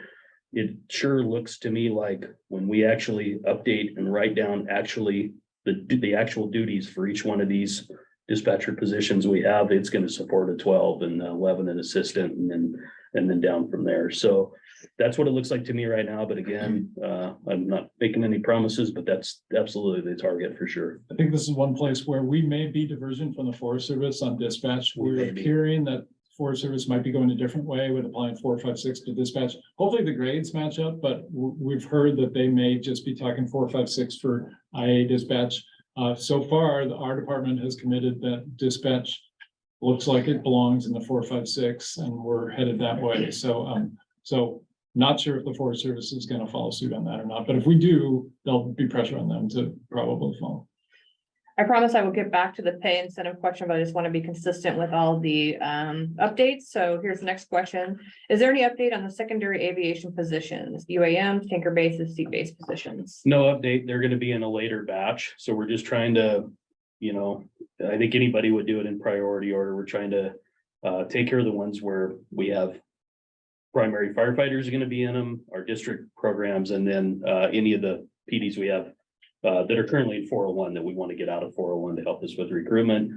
it sure looks to me like when we actually update and write down actually the actual duties for each one of these dispatcher positions we have, it's going to support a 12 and 11 an assistant, and then down from there. So that's what it looks like to me right now. But again, I'm not making any promises, but that's absolutely the target for sure.
I think this is one place where we may be diversion from the Forest Service on dispatch. We're hearing that Forest Service might be going a different way with applying 456 to dispatch. Hopefully the grades match up, but we've heard that they may just be talking 456 for IA dispatch. So far, our department has committed that dispatch looks like it belongs in the 456, and we're headed that way. So not sure if the Forest Service is going to follow suit on that or not, but if we do, there'll be pressure on them to probably follow.
I promise I will get back to the pay incentive question, but I just want to be consistent with all the updates. So here's the next question. Is there any update on the secondary aviation positions, UAM, tanker bases, seat-based positions?
No update. They're going to be in a later batch. So we're just trying to, I think anybody would do it in priority order. We're trying to take care of the ones where we have primary firefighters are going to be in them, our district programs, and then any of the PDs we have that are currently in 401 that we want to get out of 401 to help us with recruitment.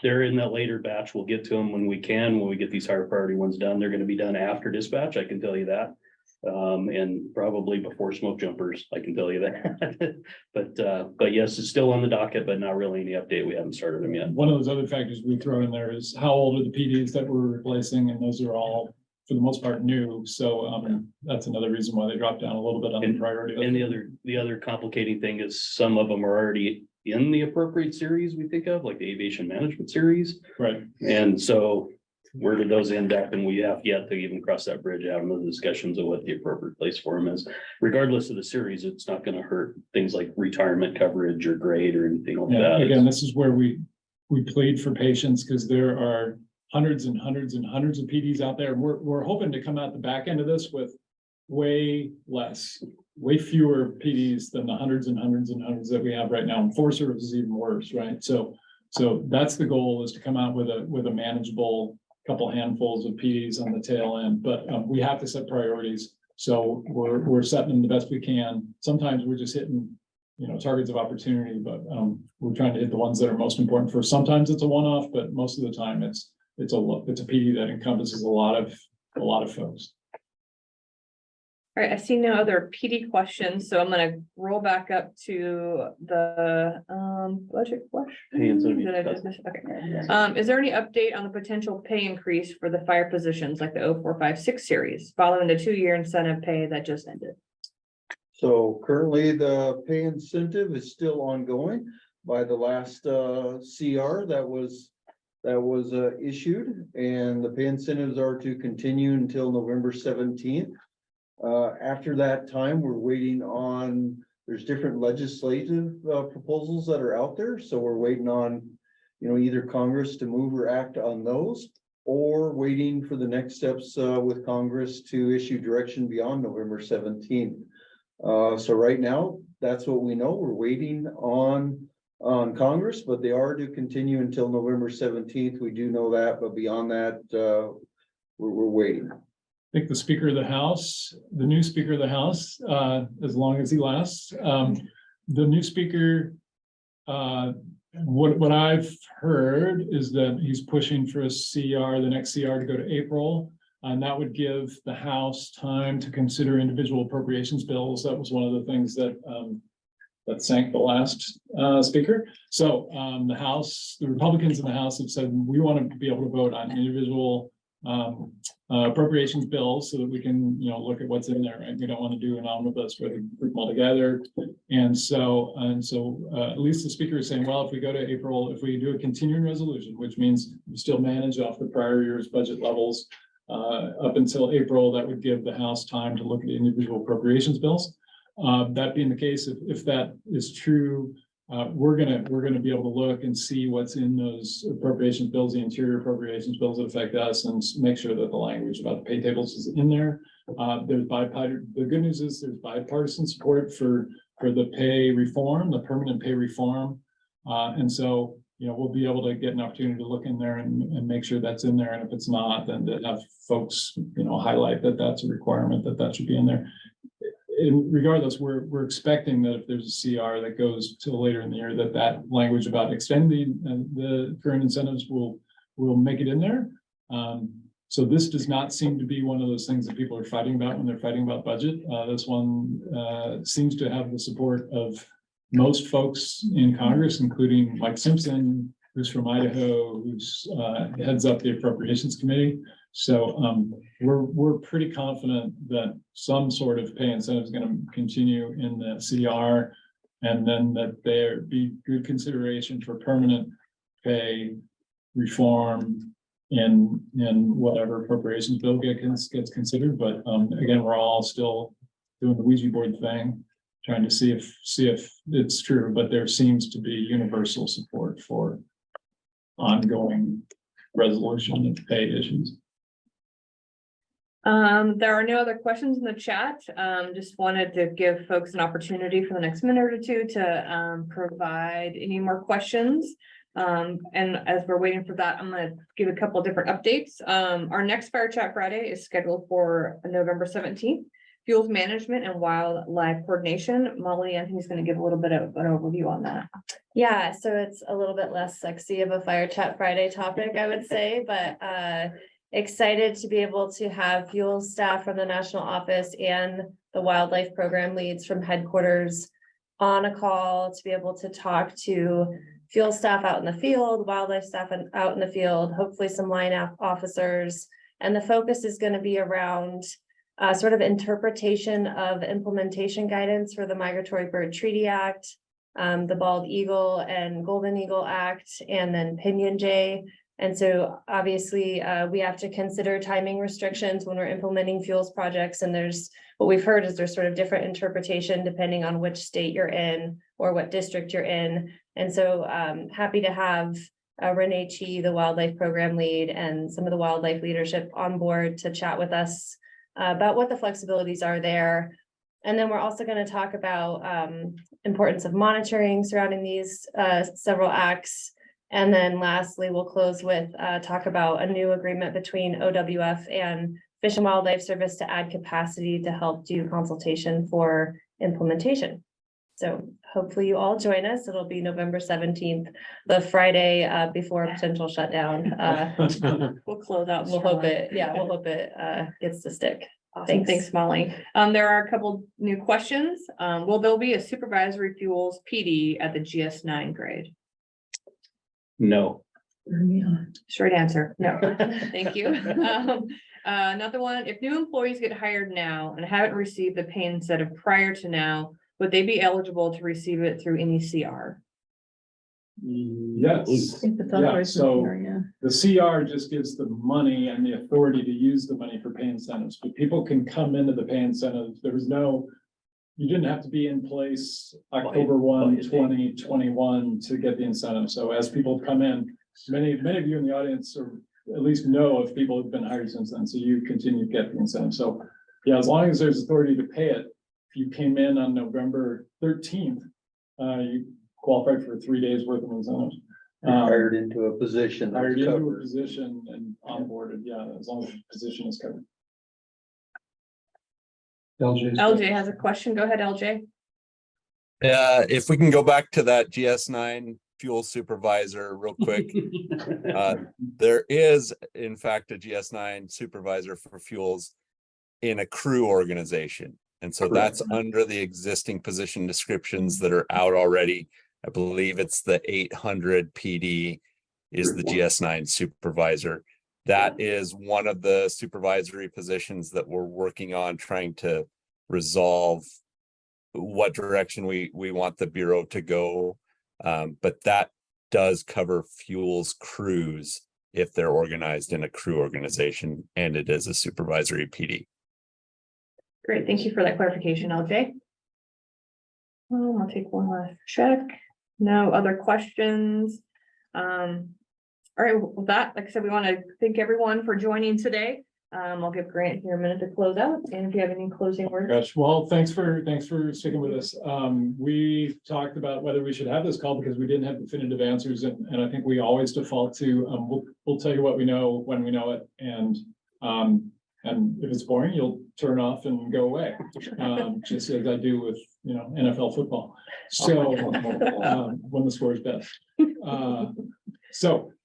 They're in that later batch. We'll get to them when we can. When we get these higher priority ones done, they're going to be done after dispatch. I can tell you that. And probably before smoke jumpers, I can tell you that. But yes, it's still on the docket, but not really any update. We haven't started them yet.
One of those other factors we throw in there is how old are the PDs that we're replacing, and those are all, for the most part, new. So that's another reason why they dropped down a little bit on the priority.
And the other complicating thing is some of them are already in the appropriate series we think of, like the aviation management series.
Right.
And so where do those end up? And we have yet to even cross that bridge, having the discussions of what the appropriate place for them is. Regardless of the series, it's not going to hurt things like retirement coverage or grade or anything like that.
Again, this is where we plead for patience, because there are hundreds and hundreds and hundreds of PDs out there. We're hoping to come out the back end of this with way fewer PDs than the hundreds and hundreds and hundreds that we have right now. And Forest Service is even worse, right? So that's the goal, is to come out with a manageable couple handfuls of PDs on the tail end. But we have to set priorities. So we're setting them the best we can. Sometimes we're just hitting targets of opportunity, but we're trying to hit the ones that are most important first. Sometimes it's a one-off, but most of the time it's a PD that encompasses a lot of folks.
All right, I see no other PD questions, so I'm gonna roll back up to the budget question. Did I just miss it? Okay. Is there any update on the potential pay increase for the fire positions like the 0456 series following the 2-year incentive pay that just ended?
So currently the pay incentive is still ongoing by the last CR that was issued, and the pay incentives are to continue until November 17th. After that time, we're waiting on there's different legislative proposals that are out there, so we're waiting on, either Congress to move or act on those, or waiting for the next steps with Congress to issue direction beyond November 17th. So right now, that's what we know. We're waiting on Congress, but they are to continue until November 17th. We do know that, but beyond that, we're waiting.
I think the Speaker of the House, the new Speaker of the House, as long as he lasts, the new Speaker, what I've heard is that he's pushing for a CR, the next CR to go to April. And that would give the House time to consider individual appropriations bills. That was one of the things that sank the last speaker. So the House, the Republicans in the House have said, we want to be able to vote on individual appropriations bills so that we can, look at what's in there. Right? We don't want to do an omnibus where they group them all together. And so at least the speaker is saying, well, if we go to April, if we do a continuing resolution, which means we still manage off the prior year's budget levels, up until April, that would give the House time to look at individual appropriations bills. That being the case, if that is true, we're gonna be able to look and see what's in those appropriations bills, the interior appropriations bills that affect us, and make sure that the language about the pay tables is in there. The good news is there's bipartisan support for the pay reform, the permanent pay reform, and so. We'll be able to get an opportunity to look in there and make sure that's in there. And if it's not, then to have folks, highlight that that's a requirement, that should be in there. Regardless, we're expecting that if there's a CR that goes till later in the year, that language about extending the current incentives will make it in there. So this does not seem to be one of those things that people are fighting about when they're fighting about budget. This one seems to have the support of most folks in Congress, including Mike Simpson, who's from Idaho, who's heads up the Appropriations Committee. So we're pretty confident that some sort of pay incentive is going to continue in the CR, and then that there be good consideration for permanent pay reform in whatever appropriations bill gets considered. But again, we're all still doing the Ouija board thing, trying to see if it's true, but there seems to be universal support for ongoing resolution of pay issues.
There are no other questions in the chat. Just wanted to give folks an opportunity for the next minute or two to provide any more questions. And as we're waiting for that, I'm going to give a couple of different updates. Our next Fire Chat Friday is scheduled for November 17th. Fuels management and wildlife coordination. Molly Anthony's going to give a little bit of an overview on that.
Yeah, so it's a little bit less sexy of a Fire Chat Friday topic, I would say, but excited to be able to have fuel staff from the national office and the wildlife program leads from headquarters on a call to be able to talk to fuel staff out in the field, wildlife staff out in the field, hopefully some line officers. And the focus is going to be around sort of interpretation of implementation guidance for the Migratory Bird Treaty Act, the Bald Eagle and Golden Eagle Act, and then Pinyon Jay. And so obviously we have to consider timing restrictions when we're implementing fuels projects. And what we've heard is there's sort of different interpretation depending on which state you're in or what district you're in. And so happy to have Renee Chi, the wildlife program lead, and some of the wildlife leadership on board to chat with us about what the flexibilities are there. And then we're also going to talk about importance of monitoring surrounding these several acts. And then lastly, we'll close with talk about a new agreement between OWF and Fish and Wildlife Service to add capacity to help do consultation for implementation. So hopefully you all join us. It'll be November 17th, the Friday before a potential shutdown.
We'll close out.
We'll hope it gets to stick.
Awesome. Thanks, Molly. There are a couple new questions. Will there be a supervisory fuels PD at the GS9 grade?
No.
Short answer, no. Thank you. Another one, if new employees get hired now and haven't received the pay incentive prior to now, would they be eligible to receive it through any CR?
Yes. Yeah, so the CR just gives the money and the authority to use the money for pay incentives, but people can come into the pay incentives. There's no you didn't have to be in place October 1, 2021 to get the incentive. So as people come in, many of you in the audience or at least know if people have been hired since then, so you continue to get the incentive. So yeah, as long as there's authority to pay it, if you came in on November 13th, you qualified for 3 days worth of incentives.
Hired into a position. that's
Hired into a
covered.
position and onboarded, yeah, as long as the position is covered.
LJ has a question. Go ahead, LJ.
If we can go back to that GS9 fuel supervisor real quick. There is, in fact, a GS9 supervisor for fuels in a crew organization. And so that's under the existing position descriptions that are out already. I believe it's the 800 PD is the GS9 supervisor. That is one of the supervisory positions that we're working on trying to resolve what direction we want the Bureau to go. But that does cover fuels crews if they're organized in a crew organization, and it is a supervisory PD.
Great, thank you for that clarification, LJ. I'll take one last check. No other questions. All right, with that, like I said, we want to thank everyone for joining today. I'll give Grant here a minute to close out, and if you have any closing words.
Gosh, well, thanks for sticking with us. We talked about whether we should have this call because we didn't have definitive answers, and I think we always default to we'll tell you what we know when we know it, and if it's boring, you'll turn off and go away, just as I do with NFL football. So when the score is best.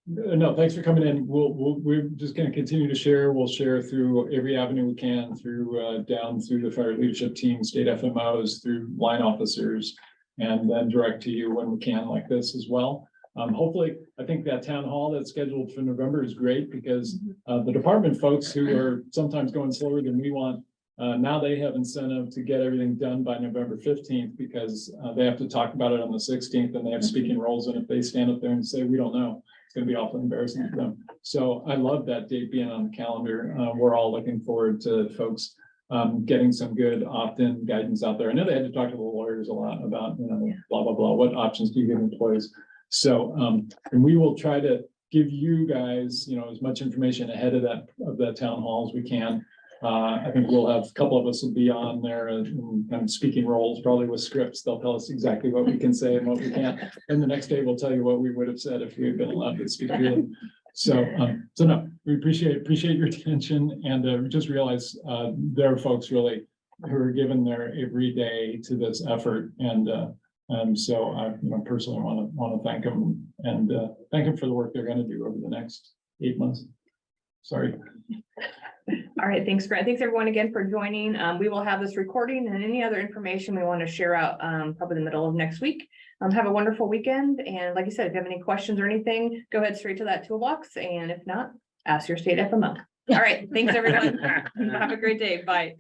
No, thanks for coming in. We're just going to continue to share. We'll share through every avenue we can, through down through the fire leadership team, state FMOs, through line officers, and then direct to you when we can, like this as well. Hopefully, I think that town hall that's scheduled for November is great because the department folks who are sometimes going slower than we want, now they have incentive to get everything done by November 15th because they have to talk about it on the 16th and they have speaking roles. And if they stand up there and say, we don't know, it's going to be awfully embarrassing for them. So I love that date being on the calendar. We're all looking forward to folks getting some good opt-in guidance out there. I know they had to talk to the lawyers a lot about, blah, blah, blah. What options do you give employees? So, and we will try to give you guys, as much information ahead of that town hall as we can. I think we'll have a couple of us will be on there in kind of speaking roles, probably with scripts. They'll tell us exactly what we can say and what we can't. And the next day we'll tell you what we would have said if we had been allowed to speak to them. So no, we appreciate your attention, and just realize there are folks really who are giving their every day to this effort, and so I personally want to thank them and thank them for the work they're going to do over the next 8 months. Sorry.
All right, thanks, Grant. Thanks everyone again for joining. We will have this recording and any other information we want to share out probably in the middle of next week. Have a wonderful weekend. And like I said, if you have any questions or anything, go ahead straight to that toolbox. And if not, ask your state FMO. All right, thanks everyone. Have a great day. Bye.